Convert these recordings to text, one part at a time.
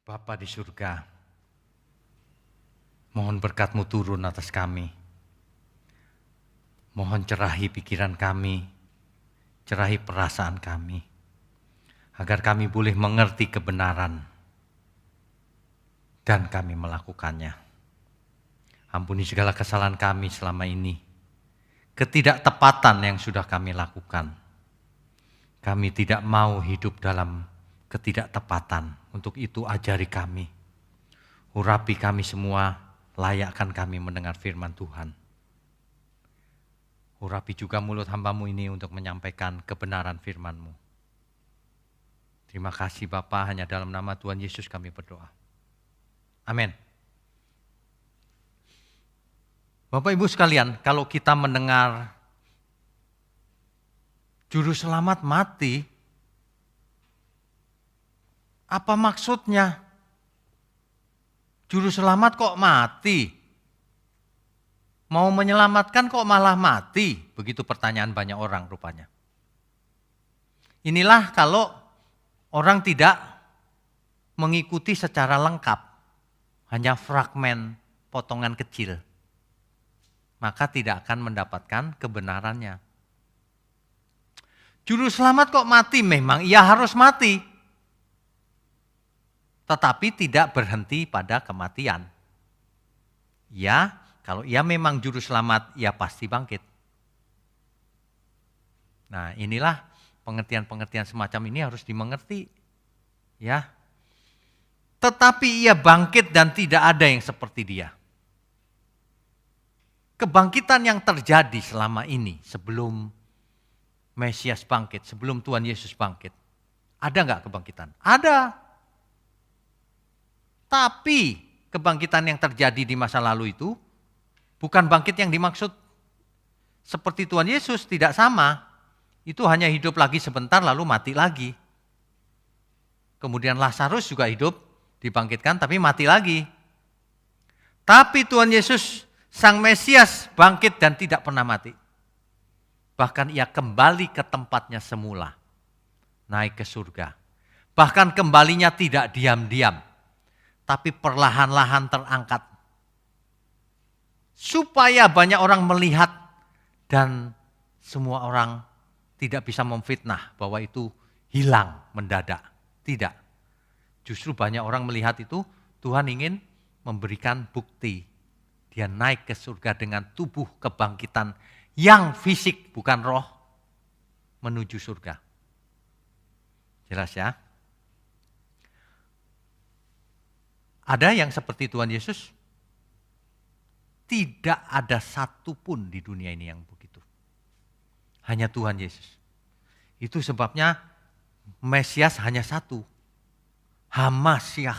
Bapa di surga, mohon berkat-Mu turun atas kami. Mohon cerahi pikiran kami, cerahi perasaan kami, agar kami boleh mengerti kebenaran dan kami melakukannya. Ampuni segala kesalahan kami selama ini, ketidaktepatan yang sudah kami lakukan. Kami tidak mau hidup dalam ketidaktepatan. Untuk itu ajari kami, urapi kami semua, layakkan kami mendengar firman Tuhan. Urapi juga mulut hamba-Mu ini untuk menyampaikan kebenaran firman-Mu. Terima kasih Bapa, hanya dalam nama Tuhan Yesus kami berdoa. Amin. Bapak Ibu sekalian, kalau kita mendengar juru selamat mati, apa maksudnya? Juru selamat kok mati? Mau menyelamatkan kok malah mati? Begitu pertanyaan banyak orang rupanya. Inilah kalau orang tidak mengikuti secara lengkap, hanya fragmen potongan kecil, maka tidak akan mendapatkan kebenarannya. Juru selamat kok mati? Memang ia harus mati. Tetapi tidak berhenti pada kematian. Ya, kalau ia memang juru selamat, ia pasti bangkit. Nah, inilah pengertian-pengertian semacam ini harus dimengerti. Ya. Tetapi ia bangkit dan tidak ada yang seperti dia. Kebangkitan yang terjadi selama ini sebelum Mesias bangkit, sebelum Tuhan Yesus bangkit. Ada enggak kebangkitan? Ada. Tapi kebangkitan yang terjadi di masa lalu itu bukan bangkit yang dimaksud seperti Tuhan Yesus, tidak sama. Itu hanya hidup lagi sebentar lalu mati lagi. Kemudian Lazarus juga hidup, dibangkitkan tapi mati lagi. Tapi Tuhan Yesus, Sang Mesias bangkit dan tidak pernah mati. Bahkan ia kembali ke tempatnya semula, naik ke surga. Bahkan kembalinya tidak diam-diam, tapi perlahan-lahan terangkat. Supaya banyak orang melihat dan semua orang tidak bisa memfitnah bahwa itu hilang mendadak. Tidak. Justru banyak orang melihat itu Tuhan ingin memberikan bukti. Dia naik ke surga dengan tubuh kebangkitan yang fisik, bukan roh, menuju surga. Jelas ya? Ada yang seperti Tuhan Yesus? Tidak ada satupun di dunia ini yang begitu. Hanya Tuhan Yesus. Itu sebabnya Mesias hanya satu. Hamasyah.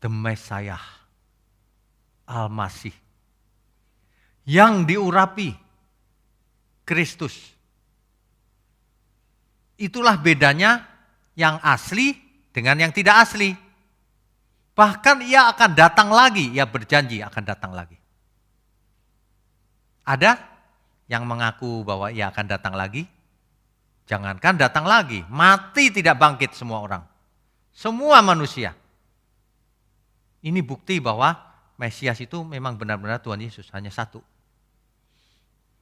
The Messiah. Al-Masih. Yang diurapi Kristus. Itulah bedanya yang asli dengan yang tidak asli. Bahkan ia akan datang lagi, ia berjanji akan datang lagi. Ada yang mengaku bahwa ia akan datang lagi? Jangankan datang lagi, mati tidak bangkit semua orang. Semua manusia. Ini bukti bahwa Mesias itu memang benar-benar Tuhan Yesus, hanya satu.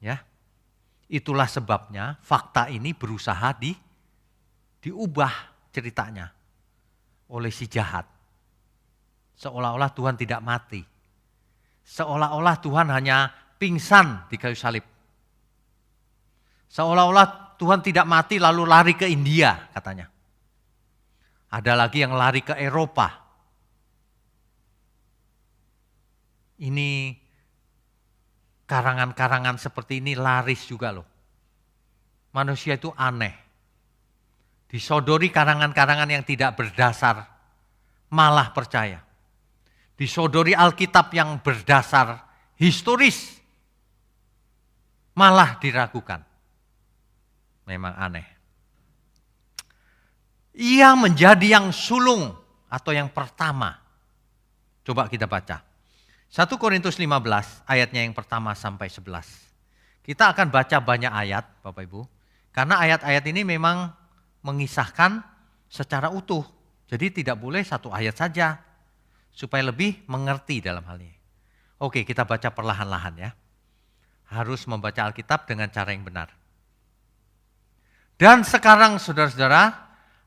Ya. Itulah sebabnya fakta ini berusaha diubah ceritanya oleh si jahat. Seolah-olah Tuhan tidak mati. Seolah-olah Tuhan hanya pingsan di kayu salib. Seolah-olah Tuhan tidak mati lalu lari ke India katanya. Ada lagi yang lari ke Eropa. Ini karangan-karangan seperti ini laris juga loh. Manusia itu aneh. Disodori karangan-karangan yang tidak berdasar, malah percaya. Disodori Alkitab yang berdasar historis, malah diragukan. Memang aneh. Ia menjadi yang sulung atau yang pertama. Coba kita baca. 1 Korintus 15 ayatnya yang pertama sampai 11. Kita akan baca banyak ayat Bapak Ibu. Karena ayat-ayat ini memang mengisahkan secara utuh. Jadi tidak boleh satu ayat saja, supaya lebih mengerti dalam hal ini. Oke, kita baca perlahan-lahan ya. Harus membaca Alkitab dengan cara yang benar. Dan sekarang saudara-saudara,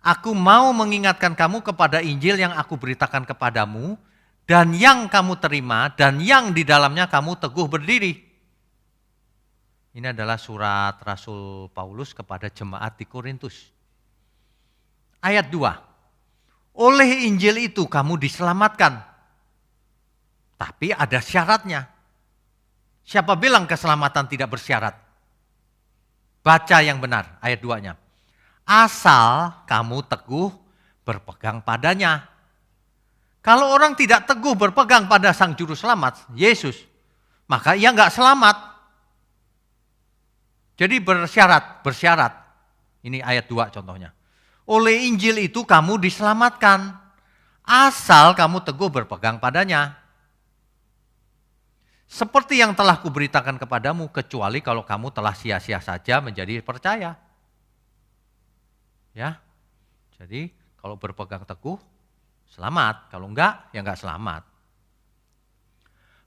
aku mau mengingatkan kamu kepada Injil yang aku beritakan kepadamu, dan yang kamu terima, dan yang di dalamnya kamu teguh berdiri. Ini adalah surat Rasul Paulus kepada jemaat di Korintus. Ayat 2. Oleh Injil itu kamu diselamatkan. Tapi ada syaratnya. Siapa bilang keselamatan tidak bersyarat? Baca yang benar, ayat 2-nya. Asal kamu teguh berpegang padanya. Kalau orang tidak teguh berpegang pada Sang Juru Selamat, Yesus, maka ia enggak selamat. Jadi bersyarat. Ini ayat 2 contohnya. Oleh Injil itu kamu diselamatkan, asal kamu teguh berpegang padanya. Seperti yang telah kuberitakan kepadamu, kecuali kalau kamu telah sia-sia saja menjadi percaya. Ya, jadi kalau berpegang teguh, selamat. Kalau enggak, ya enggak selamat.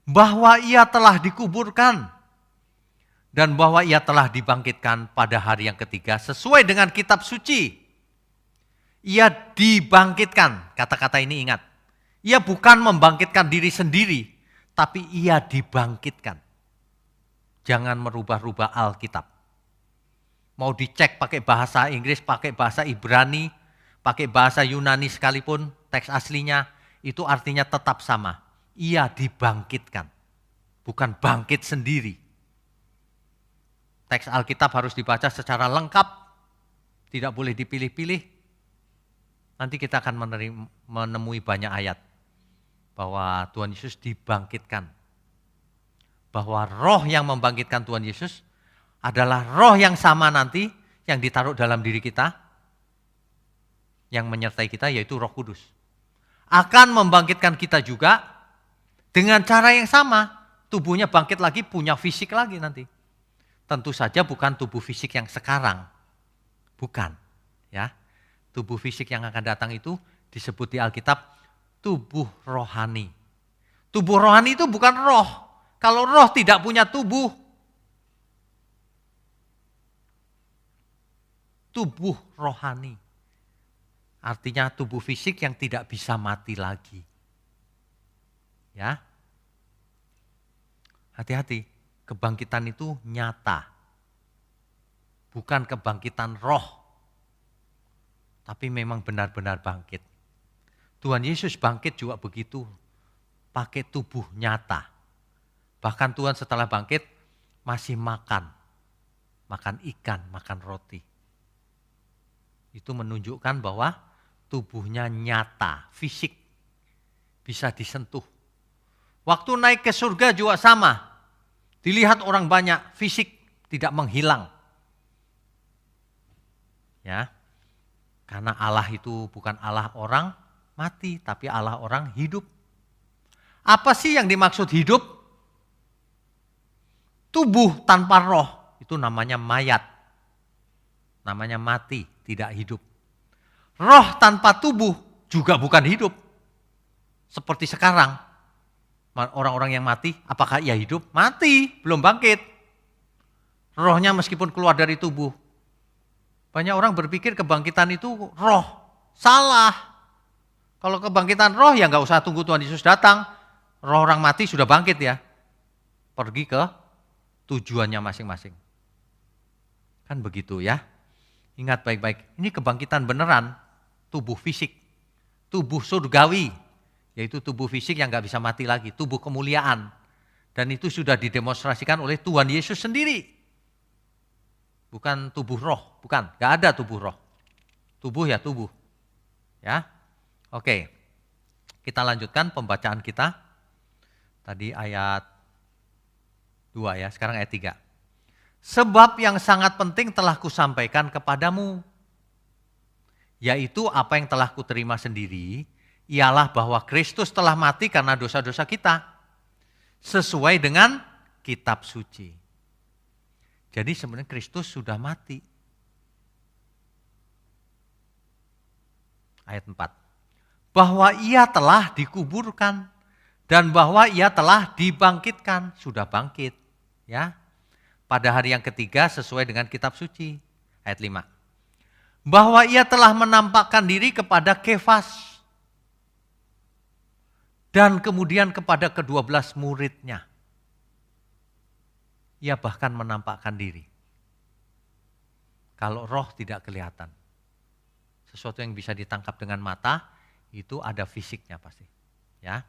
Bahwa ia telah dikuburkan, dan bahwa ia telah dibangkitkan pada hari yang ketiga, sesuai dengan kitab suci. Ia dibangkitkan, kata-kata ini ingat. Ia bukan membangkitkan diri sendiri, tapi ia dibangkitkan. Jangan merubah-rubah Alkitab. Mau dicek pakai bahasa Inggris, pakai bahasa Ibrani, pakai bahasa Yunani sekalipun, teks aslinya itu artinya tetap sama. Ia dibangkitkan, bukan bangkit sendiri. Teks Alkitab harus dibaca secara lengkap, tidak boleh dipilih-pilih. Nanti kita akan menemui banyak ayat bahwa Tuhan Yesus dibangkitkan. Bahwa roh yang membangkitkan Tuhan Yesus adalah roh yang sama nanti yang ditaruh dalam diri kita, yang menyertai kita, yaitu Roh Kudus. Akan membangkitkan kita juga dengan cara yang sama. Tubuhnya bangkit lagi, punya fisik lagi nanti. Tentu saja bukan tubuh fisik yang sekarang. Bukan. Ya, tubuh fisik yang akan datang itu disebut di Alkitab tubuh rohani. Tubuh rohani itu bukan roh. Kalau roh tidak punya tubuh. Tubuh rohani. Artinya tubuh fisik yang tidak bisa mati lagi. Ya. Hati-hati, kebangkitan itu nyata. Bukan kebangkitan roh. Tapi memang benar-benar bangkit. Tuhan Yesus bangkit juga begitu, pakai tubuh nyata. Bahkan Tuhan setelah bangkit masih makan ikan, makan roti. Itu menunjukkan bahwa tubuhnya nyata, fisik, bisa disentuh. Waktu naik ke surga juga sama, dilihat orang banyak, fisik tidak menghilang. Ya, karena Allah itu bukan Allah orang mati, tapi Allah orang hidup. Apa sih yang dimaksud hidup? Tubuh tanpa roh, itu namanya mayat. Namanya mati, tidak hidup. Roh tanpa tubuh juga bukan hidup. Seperti sekarang, orang-orang yang mati, apakah ia hidup? Mati, belum bangkit. Rohnya meskipun keluar dari tubuh. Banyak orang berpikir kebangkitan itu roh. Salah. Kalau kebangkitan roh ya nggak usah tunggu Tuhan Yesus datang. Roh orang mati sudah bangkit ya. Pergi ke tujuannya masing-masing. Kan begitu ya. Ingat baik-baik, ini kebangkitan beneran. Tubuh fisik, tubuh surgawi. Yaitu tubuh fisik yang nggak bisa mati lagi. Tubuh kemuliaan. Dan itu sudah didemonstrasikan oleh Tuhan Yesus sendiri. Bukan tubuh roh, bukan. Nggak ada tubuh roh. Tubuh ya tubuh. Ya. Oke, kita lanjutkan pembacaan kita. Tadi ayat 2 ya, sekarang ayat 3. Sebab yang sangat penting telah kusampaikan kepadamu, yaitu apa yang telah kuterima sendiri, ialah bahwa Kristus telah mati karena dosa-dosa kita, sesuai dengan kitab suci. Jadi sebenarnya Kristus sudah mati. ayat 4. Bahwa ia telah dikuburkan dan bahwa ia telah dibangkitkan, sudah bangkit, ya. Pada hari yang ketiga sesuai dengan kitab suci. Ayat 5. Bahwa ia telah menampakkan diri kepada Kefas dan kemudian kepada ke-12 muridnya. Ia bahkan menampakkan diri. Kalau roh tidak kelihatan. Sesuatu yang bisa ditangkap dengan mata, itu ada fisiknya pasti. Ya.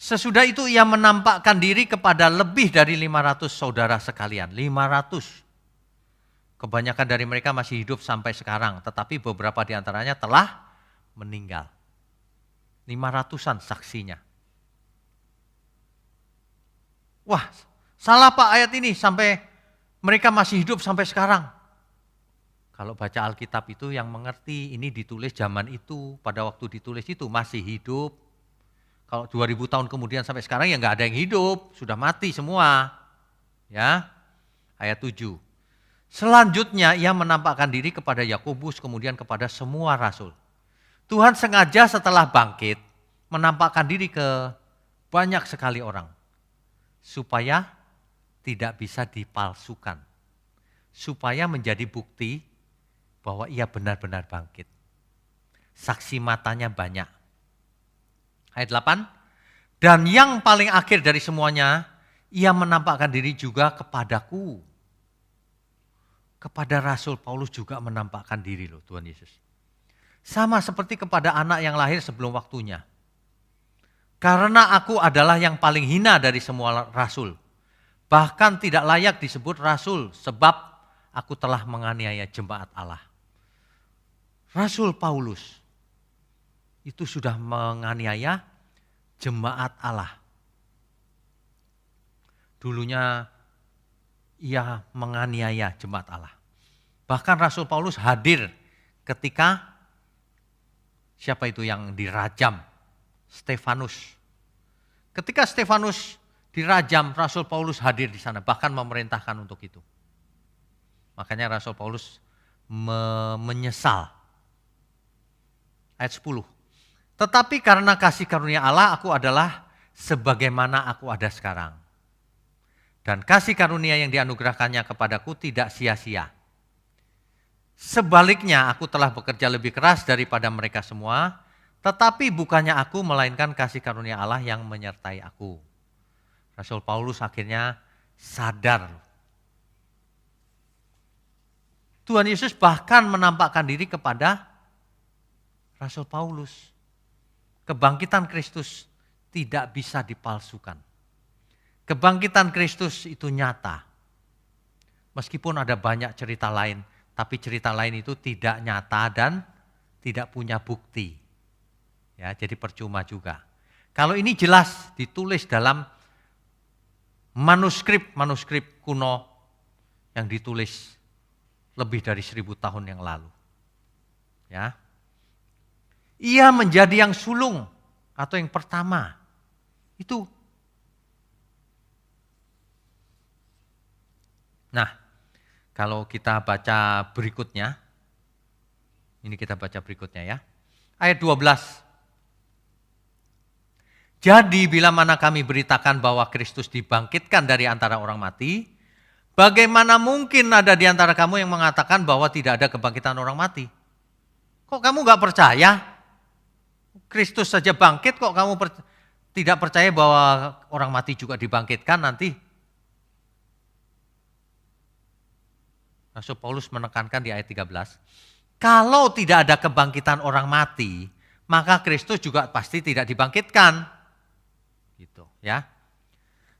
Sesudah itu ia menampakkan diri kepada lebih dari 500 saudara sekalian. 500. Kebanyakan dari mereka masih hidup sampai sekarang, tetapi beberapa di antaranya telah meninggal. 500-an saksinya. Wah, salah Pak ayat ini sampai mereka masih hidup sampai sekarang. Kalau baca Alkitab itu yang mengerti ini ditulis zaman itu, pada waktu ditulis itu masih hidup. Kalau 2000 tahun kemudian sampai sekarang ya nggak ada yang hidup, sudah mati semua. Ya, ayat 7. Selanjutnya ia menampakkan diri kepada Yakobus kemudian kepada semua rasul. Tuhan sengaja setelah bangkit menampakkan diri ke banyak sekali orang. Supaya tidak bisa dipalsukan. Supaya menjadi bukti bahwa ia benar-benar bangkit. Saksi matanya banyak. Ayat 8. Dan yang paling akhir dari semuanya, ia menampakkan diri juga kepadaku. Kepada Rasul Paulus juga menampakkan diri loh Tuhan Yesus. Sama seperti kepada anak yang lahir sebelum waktunya. Karena aku adalah yang paling hina dari semua rasul. Bahkan tidak layak disebut rasul sebab aku telah menganiaya jemaat Allah. Rasul Paulus itu sudah menganiaya jemaat Allah. Dulunya ia menganiaya jemaat Allah. Bahkan Rasul Paulus hadir ketika siapa itu yang dirajam? Stefanus. Ketika Stefanus dirajam, Rasul Paulus hadir di sana, bahkan memerintahkan untuk itu. Makanya Rasul Paulus menyesal. Ayat 10. Tetapi karena kasih karunia Allah aku adalah sebagaimana aku ada sekarang. Dan kasih karunia yang dianugerahkannya kepadaku tidak sia-sia. Sebaliknya aku telah bekerja lebih keras daripada mereka semua, tetapi bukannya aku melainkan kasih karunia Allah yang menyertai aku. Rasul Paulus akhirnya sadar. Tuhan Yesus bahkan menampakkan diri kepada Rasul Paulus. Kebangkitan Kristus tidak bisa dipalsukan. Kebangkitan Kristus itu nyata. Meskipun ada banyak cerita lain, tapi cerita lain itu tidak nyata dan tidak punya bukti. Ya, jadi percuma juga. Kalau ini jelas ditulis dalam manuskrip kuno yang ditulis lebih dari 1000 tahun yang lalu. Ya. Ia menjadi yang sulung atau yang pertama. Itu. Nah, kalau kita baca berikutnya, ini kita baca berikutnya ya. Ayat 12. Jadi bila mana kami beritakan bahwa Kristus dibangkitkan dari antara orang mati, bagaimana mungkin ada di antara kamu yang mengatakan bahwa tidak ada kebangkitan orang mati? Kok kamu gak percaya? Kristus saja bangkit, kok kamu tidak percaya bahwa orang mati juga dibangkitkan nanti? Rasul Paulus menekankan di ayat 13, kalau tidak ada kebangkitan orang mati, maka Kristus juga pasti tidak dibangkitkan. Gitu, ya.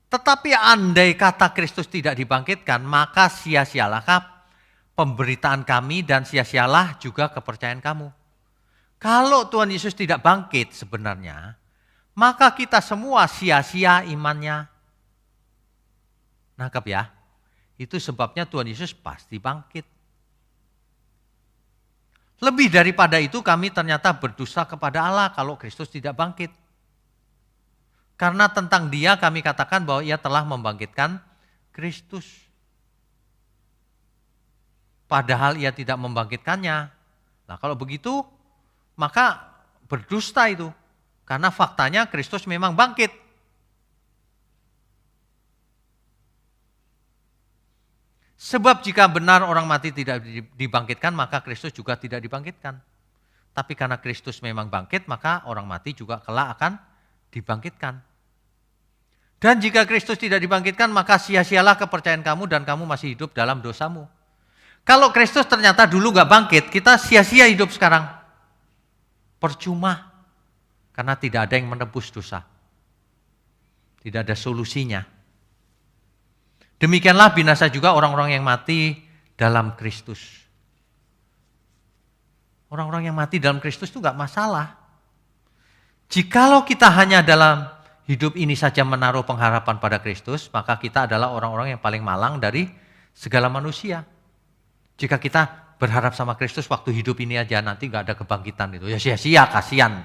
Tetapi andai kata Kristus tidak dibangkitkan, maka sia-sialah pemberitaan kami dan sia-sialah juga kepercayaan kamu. Kalau Tuhan Yesus tidak bangkit sebenarnya, maka kita semua sia-sia imannya. Nangkep ya? Itu sebabnya Tuhan Yesus pasti bangkit. Lebih daripada itu kami ternyata berdosa kepada Allah kalau Kristus tidak bangkit. Karena tentang Dia kami katakan bahwa Ia telah membangkitkan Kristus. Padahal Ia tidak membangkitkannya. Nah kalau begitu, maka berdusta itu. Karena faktanya Kristus memang bangkit. Sebab jika benar orang mati tidak dibangkitkan, maka Kristus juga tidak dibangkitkan. Tapi karena Kristus memang bangkit, maka orang mati juga kelak akan dibangkitkan. Dan jika Kristus tidak dibangkitkan, maka sia-sialah kepercayaan kamu dan kamu masih hidup dalam dosamu. Kalau Kristus ternyata dulu gak bangkit, kita sia-sia hidup sekarang. Percuma. Karena tidak ada yang menebus dosa. Tidak ada solusinya. Demikianlah binasa juga orang-orang yang mati dalam Kristus. Orang-orang yang mati dalam Kristus itu gak masalah. Jikalau kita hanya dalam hidup ini saja menaruh pengharapan pada Kristus, maka kita adalah orang-orang yang paling malang dari segala manusia. Jika kita berharap sama Kristus waktu hidup ini aja, nanti gak ada kebangkitan itu, ya sia-sia, kasihan.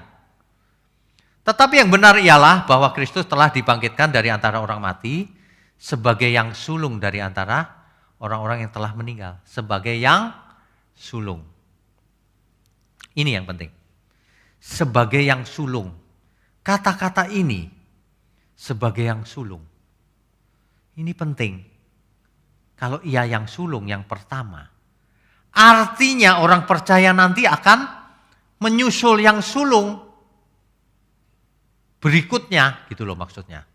Tetapi yang benar ialah bahwa Kristus telah dibangkitkan dari antara orang mati sebagai yang sulung dari antara orang-orang yang telah meninggal. Sebagai yang sulung. Ini yang penting. Sebagai yang sulung. Kata-kata ini, sebagai yang sulung. Ini penting. Kalau ia yang sulung, yang pertama. Artinya orang percaya nanti akan menyusul yang sulung berikutnya, gitu loh maksudnya.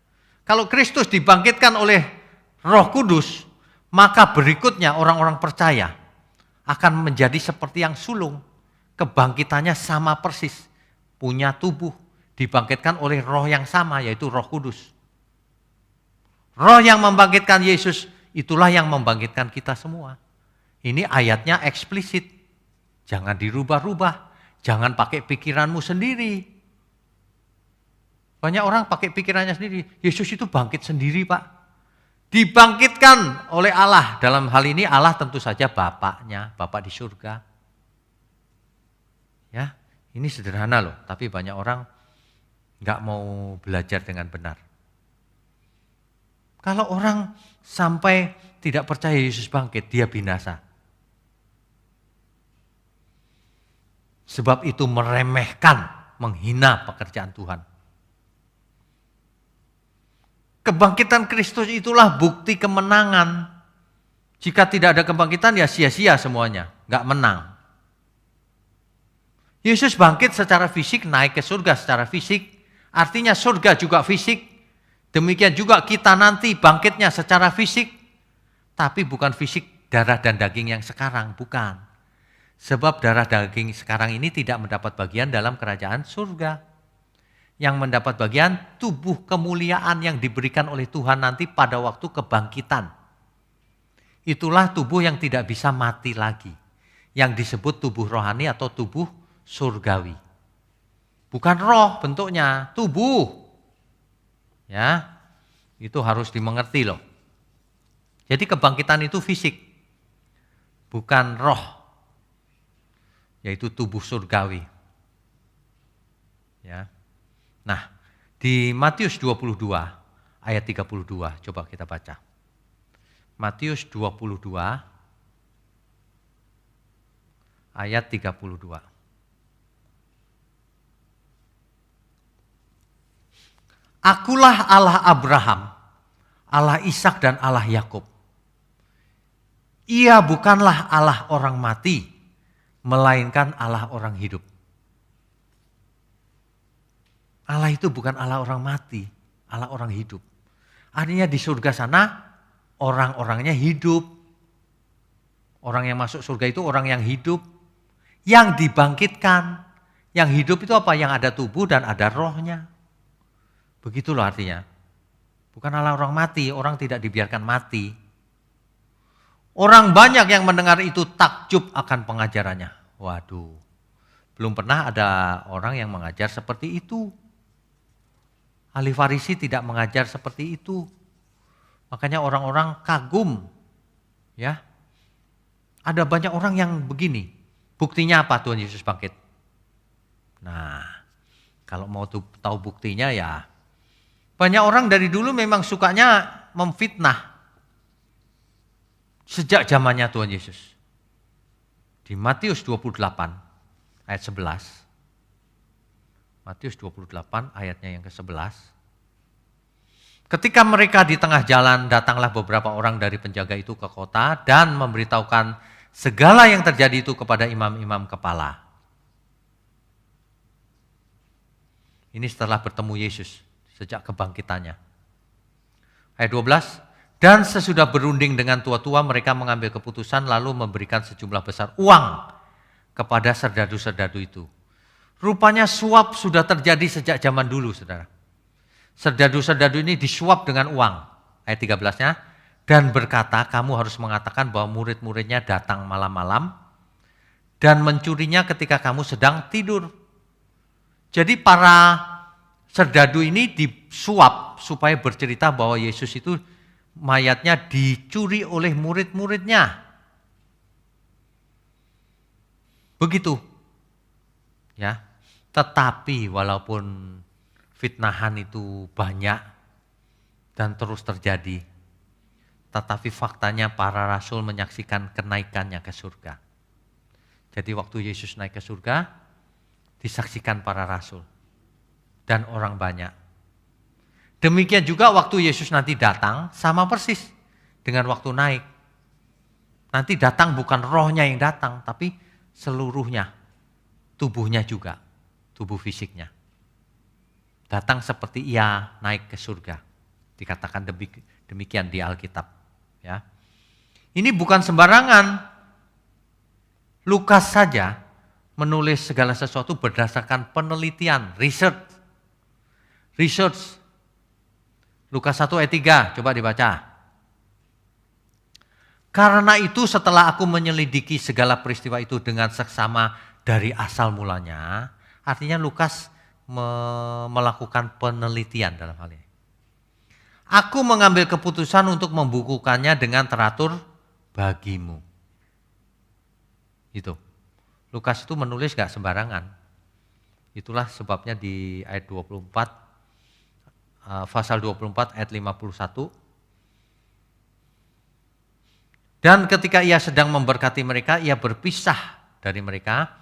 Kalau Kristus dibangkitkan oleh Roh Kudus, maka berikutnya orang-orang percaya akan menjadi seperti yang sulung. Kebangkitannya sama persis, punya tubuh, dibangkitkan oleh roh yang sama, yaitu Roh Kudus. Roh yang membangkitkan Yesus, itulah yang membangkitkan kita semua. Ini ayatnya eksplisit. Jangan dirubah-rubah, jangan pakai pikiranmu sendiri. Banyak orang pakai pikirannya sendiri. Yesus itu bangkit sendiri, Pak. Dibangkitkan oleh Allah. Dalam hal ini Allah tentu saja Bapaknya, Bapak di surga. Ya, ini sederhana loh, tapi banyak orang nggak mau belajar dengan benar. Kalau orang sampai tidak percaya Yesus bangkit, dia binasa. Sebab itu meremehkan, menghina pekerjaan Tuhan. Kebangkitan Kristus itulah bukti kemenangan. Jika tidak ada kebangkitan ya sia-sia semuanya, nggak menang. Yesus bangkit secara fisik, naik ke surga secara fisik, artinya surga juga fisik. Demikian juga kita nanti bangkitnya secara fisik, tapi bukan fisik darah dan daging yang sekarang, bukan. Sebab darah daging sekarang ini tidak mendapat bagian dalam kerajaan surga. Yang mendapat bagian tubuh kemuliaan yang diberikan oleh Tuhan nanti pada waktu kebangkitan. Itulah tubuh yang tidak bisa mati lagi. Yang disebut tubuh rohani atau tubuh surgawi. Bukan roh bentuknya, tubuh. Ya, itu harus dimengerti loh. Jadi kebangkitan itu fisik. Bukan roh. Yaitu tubuh surgawi. Ya. Nah, di Matius 22 ayat 32, coba kita baca. Matius 22 ayat 32. Akulah Allah Abraham, Allah Ishak dan Allah Yakub. Ia bukanlah Allah orang mati, melainkan Allah orang hidup. Allah itu bukan Allah orang mati, Allah orang hidup. Artinya di surga sana orang-orangnya hidup. Orang yang masuk surga itu orang yang hidup, yang dibangkitkan. Yang hidup itu apa? Yang ada tubuh dan ada rohnya. Begitu loh artinya. Bukan Allah orang mati, orang tidak dibiarkan mati. Orang banyak yang mendengar itu takjub akan pengajarannya. Waduh, belum pernah ada orang yang mengajar seperti itu. Ahli Farisi tidak mengajar seperti itu. Makanya orang-orang kagum. Ya. Ada banyak orang yang begini. Buktinya apa Tuhan Yesus bangkit? Nah, kalau mau tahu buktinya ya. Banyak orang dari dulu memang sukanya memfitnah. Sejak zamannya Tuhan Yesus. Di Matius 28 ayat 11. Matius 28 ayatnya yang ke-11. Ketika mereka di tengah jalan, datanglah beberapa orang dari penjaga itu ke kota dan memberitahukan segala yang terjadi itu kepada imam-imam kepala. Ini setelah bertemu Yesus sejak kebangkitannya. Ayat 12, dan sesudah berunding dengan tua-tua mereka mengambil keputusan lalu memberikan sejumlah besar uang kepada serdadu-serdadu itu. Rupanya suap sudah terjadi sejak zaman dulu, saudara. Serdadu-serdadu ini disuap dengan uang. Ayat 13-nya, dan berkata kamu harus mengatakan bahwa murid-muridnya datang malam-malam dan mencurinya ketika kamu sedang tidur. Jadi para serdadu ini disuap supaya bercerita bahwa Yesus itu mayatnya dicuri oleh murid-muridnya. Begitu. Ya. Tetapi walaupun fitnahan itu banyak dan terus terjadi, tetapi faktanya para rasul menyaksikan kenaikannya ke surga. Jadi waktu Yesus naik ke surga, disaksikan para rasul dan orang banyak. Demikian juga waktu Yesus nanti datang, sama persis dengan waktu naik. Nanti datang bukan rohnya yang datang, tapi seluruhnya, tubuhnya juga, tubuh fisiknya. Datang seperti ia naik ke surga. Dikatakan demikian di Alkitab. Ya. Ini bukan sembarangan. Lukas saja menulis segala sesuatu berdasarkan penelitian, research. Lukas 1 ayat 3, coba dibaca. Karena itu setelah aku menyelidiki segala peristiwa itu dengan seksama dari asal mulanya, artinya Lukas melakukan penelitian dalam hal ini. Aku mengambil keputusan untuk membukukannya dengan teratur bagimu. Itu. Lukas itu menulis gak sembarangan. Itulah sebabnya di ayat 24, pasal 24 ayat 51. Dan ketika ia sedang memberkati mereka, ia berpisah dari mereka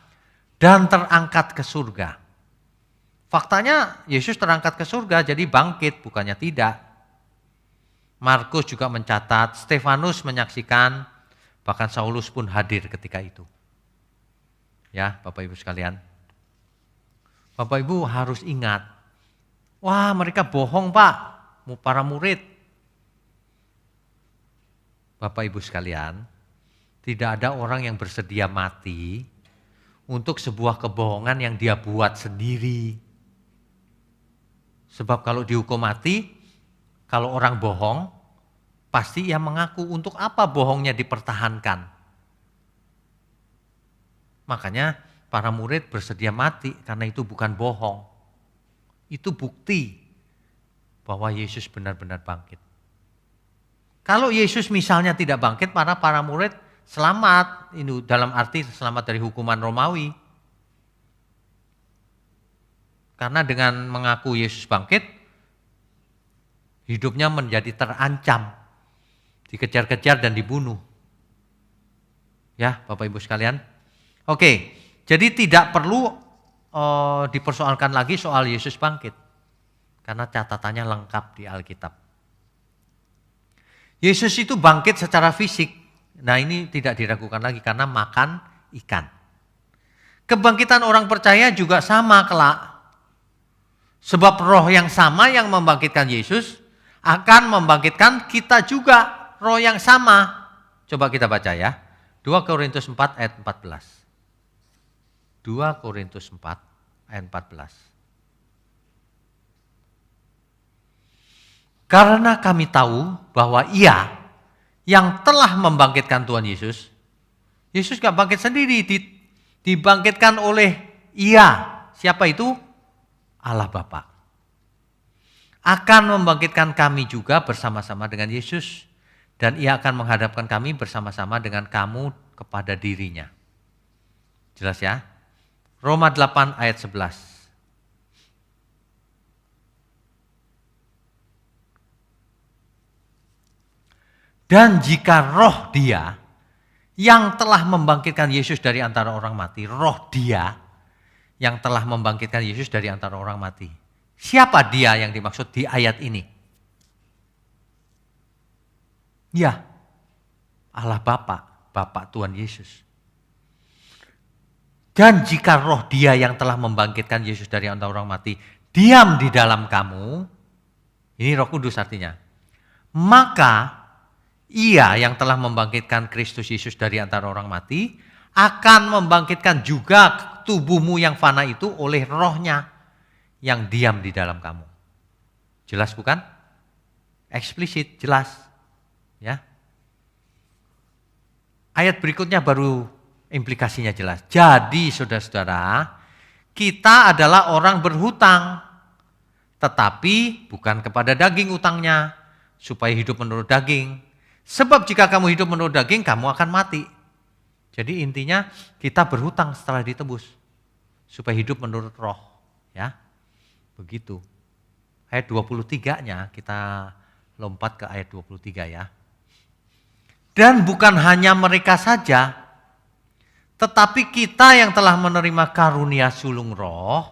dan terangkat ke surga. Faktanya Yesus terangkat ke surga, jadi bangkit, bukannya tidak. Markus juga mencatat, Stefanus menyaksikan, bahkan Saulus pun hadir ketika itu. Ya, Bapak Ibu sekalian. Bapak Ibu harus ingat, wah mereka bohong Pak, para murid. Bapak Ibu sekalian, tidak ada orang yang bersedia mati untuk sebuah kebohongan yang dia buat sendiri. Sebab kalau dihukum mati, kalau orang bohong, pasti ia mengaku untuk apa bohongnya dipertahankan. Makanya para murid bersedia mati karena itu bukan bohong. Itu bukti bahwa Yesus benar-benar bangkit. Kalau Yesus misalnya tidak bangkit, para murid selamat, ini dalam arti selamat dari hukuman Romawi. Karena dengan mengaku Yesus bangkit, hidupnya menjadi terancam, dikejar-kejar dan dibunuh. Ya, Bapak Ibu sekalian. Oke, jadi tidak perlu dipersoalkan lagi soal Yesus bangkit. Karena catatannya lengkap di Alkitab. Yesus itu bangkit secara fisik. Nah ini tidak diragukan lagi karena makan ikan. Kebangkitan orang percaya juga sama kelak. Sebab roh yang sama yang membangkitkan Yesus akan membangkitkan kita juga, roh yang sama. Coba kita baca ya. 2 Korintus 4 ayat 14. 2 Korintus 4 ayat 14. Karena kami tahu bahwa Ia yang telah membangkitkan Tuhan Yesus, Yesus gak bangkit sendiri, dibangkitkan oleh Ia. Siapa itu? Allah Bapa. Akan membangkitkan kami juga bersama-sama dengan Yesus. Dan Ia akan menghadapkan kami bersama-sama dengan kamu kepada dirinya. Jelas ya? Roma 8 ayat 11. Dan jika roh Dia yang telah membangkitkan Yesus dari antara orang mati, roh Dia yang telah membangkitkan Yesus dari antara orang mati. Siapa dia yang dimaksud di ayat ini? Ya, Allah Bapa, Bapa Tuhan Yesus. Dan jika roh dia yang telah membangkitkan Yesus dari antara orang mati diam di dalam kamu, ini Roh Kudus artinya, maka ia yang telah membangkitkan Kristus Yesus dari antara orang mati akan membangkitkan juga tubuhmu yang fana itu oleh rohnya yang diam di dalam kamu. Jelas bukan? Eksplisit, jelas. Ya. Ayat berikutnya baru implikasinya jelas. Jadi saudara-saudara, kita adalah orang berhutang, tetapi bukan kepada daging utangnya, supaya hidup menurut daging. Sebab jika kamu hidup menurut daging, kamu akan mati. Jadi intinya kita berhutang setelah ditebus, supaya hidup menurut roh. Ya, begitu. Ayat 23-nya kita lompat ke ayat 23 ya. Dan bukan hanya mereka saja, tetapi kita yang telah menerima karunia sulung roh,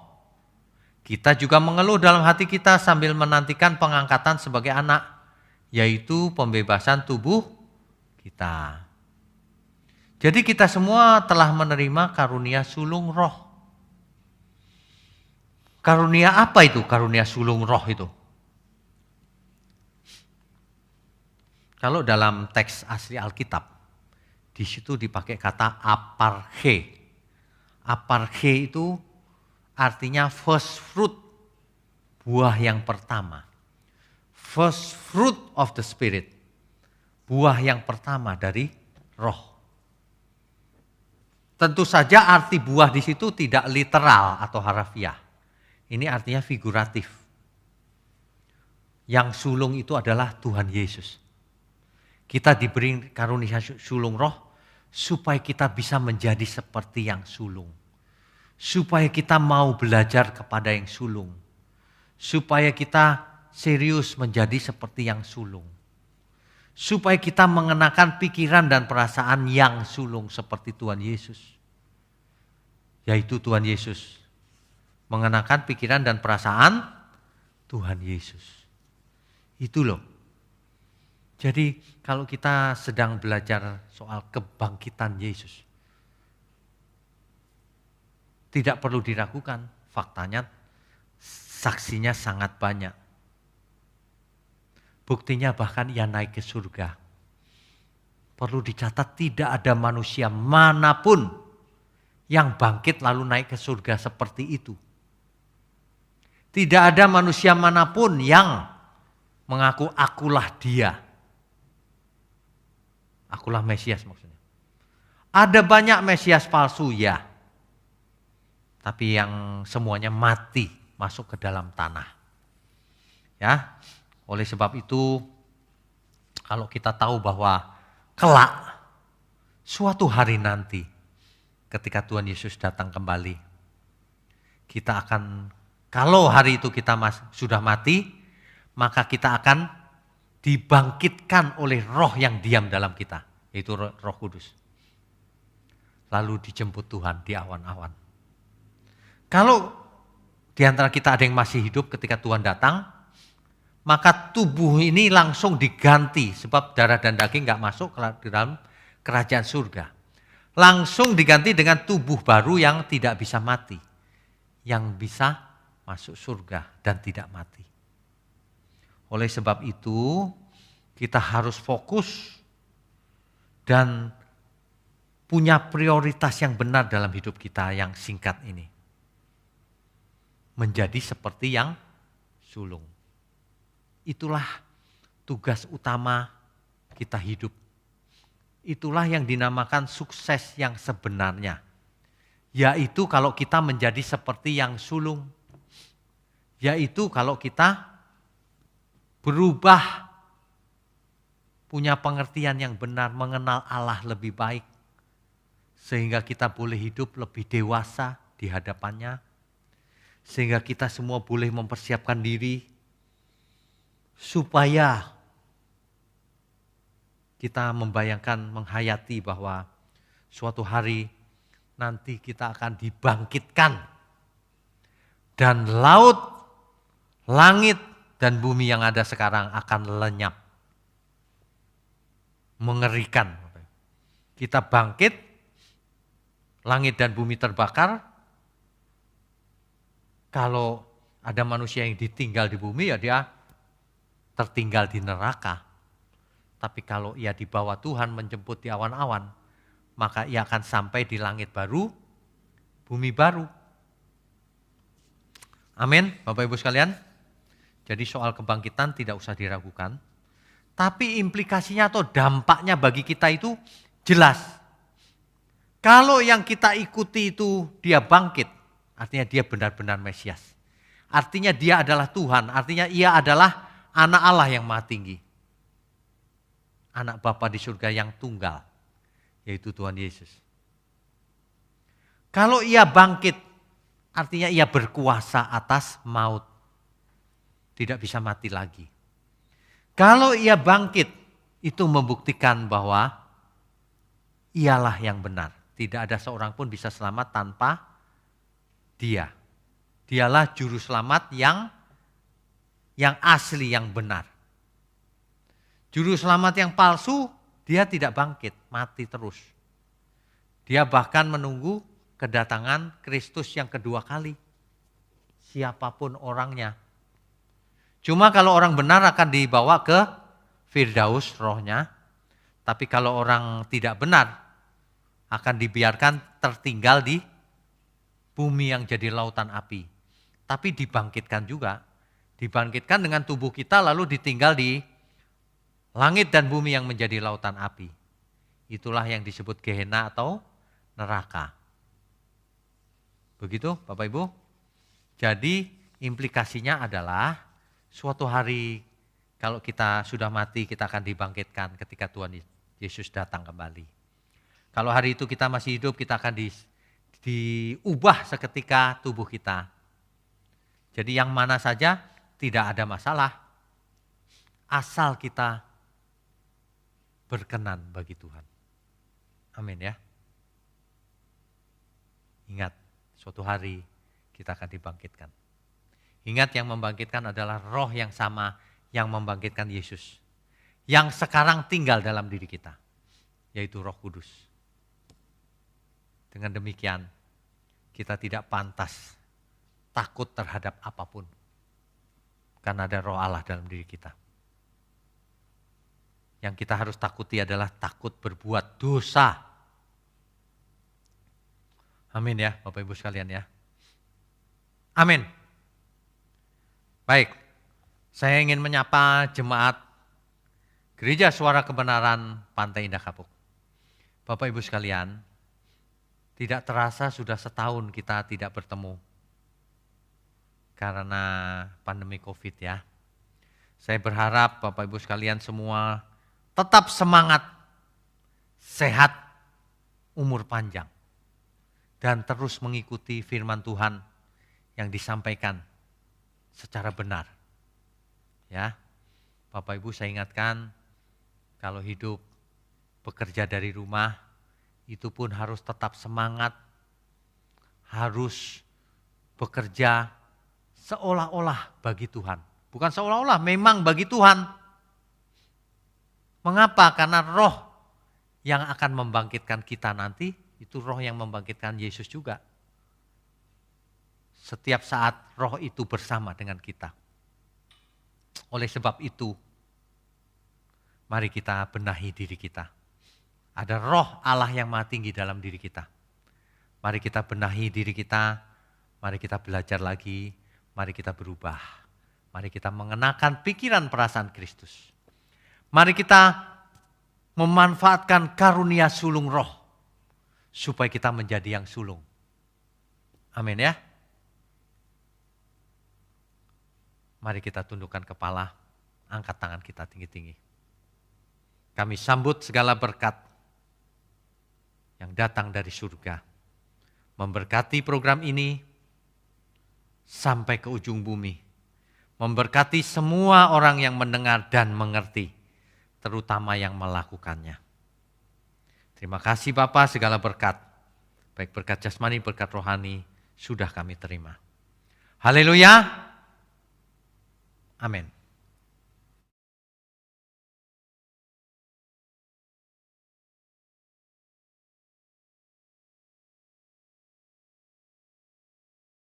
kita juga mengeluh dalam hati kita sambil menantikan pengangkatan sebagai anak, yaitu pembebasan tubuh kita. Jadi kita semua telah menerima karunia sulung roh. Karunia apa itu? Karunia sulung roh itu. Kalau dalam teks asli Alkitab, di situ dipakai kata aparche. Aparche itu artinya first fruit, buah yang pertama. First fruit of the Spirit, buah yang pertama dari roh. Tentu saja arti buah di situ tidak literal atau harafiah. Ini artinya figuratif. Yang sulung itu adalah Tuhan Yesus. Kita diberi karunia sulung roh supaya kita bisa menjadi seperti yang sulung. Supaya kita mau belajar kepada yang sulung. Supaya kita serius menjadi seperti yang sulung. Supaya kita mengenakan pikiran dan perasaan yang sulung seperti Tuhan Yesus. Yaitu Tuhan Yesus mengenakan pikiran dan perasaan Tuhan Yesus. Itu loh. Jadi kalau kita sedang belajar soal kebangkitan Yesus, tidak perlu diragukan, faktanya saksinya sangat banyak. Buktinya bahkan ia naik ke surga. Perlu dicatat tidak ada manusia manapun yang bangkit lalu naik ke surga seperti itu. Tidak ada manusia manapun yang mengaku akulah dia. Akulah Mesias maksudnya. Ada banyak Mesias palsu ya. Tapi yang semuanya mati masuk ke dalam tanah. Ya. Oleh sebab itu kalau kita tahu bahwa kelak suatu hari nanti ketika Tuhan Yesus datang kembali, kita akan, kalau hari itu kita sudah mati, maka kita akan dibangkitkan oleh roh yang diam dalam kita, yaitu Roh Kudus. Lalu dijemput Tuhan di awan-awan. Kalau di antara kita ada yang masih hidup ketika Tuhan datang, maka tubuh ini langsung diganti, sebab darah dan daging gak masuk ke dalam kerajaan surga. Langsung diganti dengan tubuh baru yang tidak bisa mati, yang bisa masuk surga dan tidak mati. Oleh sebab itu, kita harus fokus dan punya prioritas yang benar dalam hidup kita yang singkat ini. Menjadi seperti yang sulung. Itulah tugas utama kita hidup. Itulah yang dinamakan sukses yang sebenarnya. Yaitu kalau kita menjadi seperti yang sulung. Yaitu kalau kita berubah, punya pengertian yang benar, mengenal Allah lebih baik. Sehingga kita boleh hidup lebih dewasa di hadapannya. Sehingga kita semua boleh mempersiapkan diri supaya kita membayangkan, menghayati bahwa suatu hari nanti kita akan dibangkitkan dan laut, langit, dan bumi yang ada sekarang akan lenyap. Mengerikan. Kita bangkit, langit dan bumi terbakar. Kalau ada manusia yang ditinggal di bumi, ya dia tertinggal di neraka. Tapi kalau ia dibawa Tuhan menjemput di awan-awan, maka ia akan sampai di langit baru, bumi baru. Amin, Bapak Ibu sekalian. Jadi soal kebangkitan tidak usah diragukan. Tapi implikasinya atau dampaknya bagi kita itu jelas. Kalau yang kita ikuti itu dia bangkit, artinya dia benar-benar Mesias. Artinya dia adalah Tuhan, artinya ia adalah anak Allah yang maha tinggi. Anak Bapa di surga yang tunggal, yaitu Tuhan Yesus. Kalau ia bangkit, artinya ia berkuasa atas maut. Tidak bisa mati lagi. Kalau ia bangkit, itu membuktikan bahwa ialah yang benar. Tidak ada seorang pun bisa selamat tanpa dia. Dialah juru selamat yang asli, yang benar. Juru selamat yang palsu, dia tidak bangkit, mati terus. Dia bahkan menunggu kedatangan Kristus yang kedua kali. Siapapun orangnya. Cuma kalau orang benar akan dibawa ke Firdaus rohnya. Tapi kalau orang tidak benar akan dibiarkan tertinggal di bumi yang jadi lautan api. Tapi dibangkitkan juga. Dibangkitkan dengan tubuh kita lalu ditinggal di langit dan bumi yang menjadi lautan api. Itulah yang disebut Gehenna atau neraka. Begitu Bapak Ibu. Jadi implikasinya adalah suatu hari kalau kita sudah mati kita akan dibangkitkan ketika Tuhan Yesus datang kembali. Kalau hari itu kita masih hidup kita akan diubah seketika tubuh kita. Jadi yang mana saja tidak ada masalah. Asal kita berkenan bagi Tuhan. Amin ya. Ingat suatu hari kita akan dibangkitkan. Ingat yang membangkitkan adalah roh yang sama yang membangkitkan Yesus. Yang sekarang tinggal dalam diri kita. Yaitu Roh Kudus. Dengan demikian kita tidak pantas takut terhadap apapun. Karena ada roh Allah dalam diri kita. Yang kita harus takuti adalah takut berbuat dosa. Amin ya Bapak Ibu sekalian ya. Amin. Baik, saya ingin menyapa jemaat Gereja Suara Kebenaran Pantai Indah Kapuk. Bapak Ibu sekalian, tidak terasa sudah setahun kita tidak bertemu karena pandemi COVID ya. Saya berharap Bapak Ibu sekalian semua tetap semangat, sehat, umur panjang, dan terus mengikuti firman Tuhan yang disampaikan secara benar. Ya, Bapak Ibu saya ingatkan, kalau hidup bekerja dari rumah, itu pun harus tetap semangat, harus bekerja seolah-olah bagi Tuhan. Bukan seolah-olah, memang bagi Tuhan. Mengapa? Karena roh yang akan membangkitkan kita nanti, itu roh yang membangkitkan Yesus juga. Setiap saat roh itu bersama dengan kita. Oleh sebab itu, mari kita benahi diri kita. Ada roh Allah yang maha tinggi dalam diri kita. Mari kita benahi diri kita, mari kita belajar lagi, mari kita berubah. Mari kita mengenakan pikiran perasaan Kristus. Mari kita memanfaatkan karunia sulung roh, supaya kita menjadi yang sulung. Amin ya. Mari kita tundukkan kepala, angkat tangan kita tinggi-tinggi. Kami sambut segala berkat yang datang dari surga. Memberkati program ini sampai ke ujung bumi. Memberkati semua orang yang mendengar dan mengerti, terutama yang melakukannya. Terima kasih Bapa, segala berkat, baik berkat jasmani, berkat rohani, sudah kami terima. Haleluya. Amin.